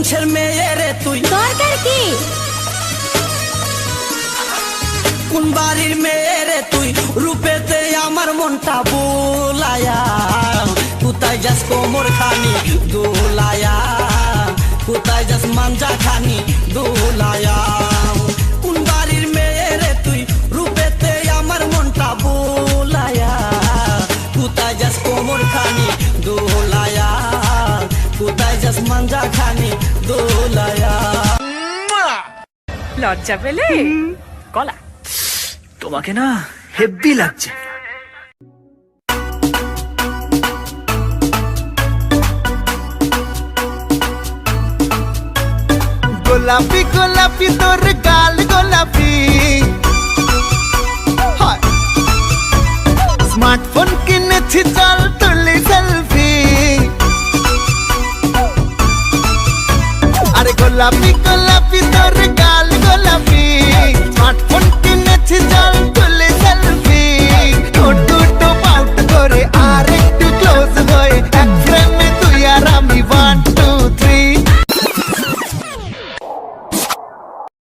বংশের মেয়ে রে তুই, দরকার কি? কোন বাড়ির মেয়ে রে তুই, রূপেতে আমার মনটা বোলায়া, কোথায় যাস কোমর খানি দোলায়া, কোথায় যাস মাঞ্জা খানি দোলায়া। কোন বাড়ির মেয়ে রে তুই, রূপেতে আমার মনটা বোলায়া, কোথায় যাস কোমর খানি দোলায়া, কোথায় যাস মাঞ্জা খানি দোলায়া। লজ্জা পেলে? কলা তোমাকে না হেব্বি লাগছে। গোলাপি গোলাপি তোর গাল গোলাপি, স্মার্টফোন কিনেছি চল তুলি সেলফি। আরে গোলাপি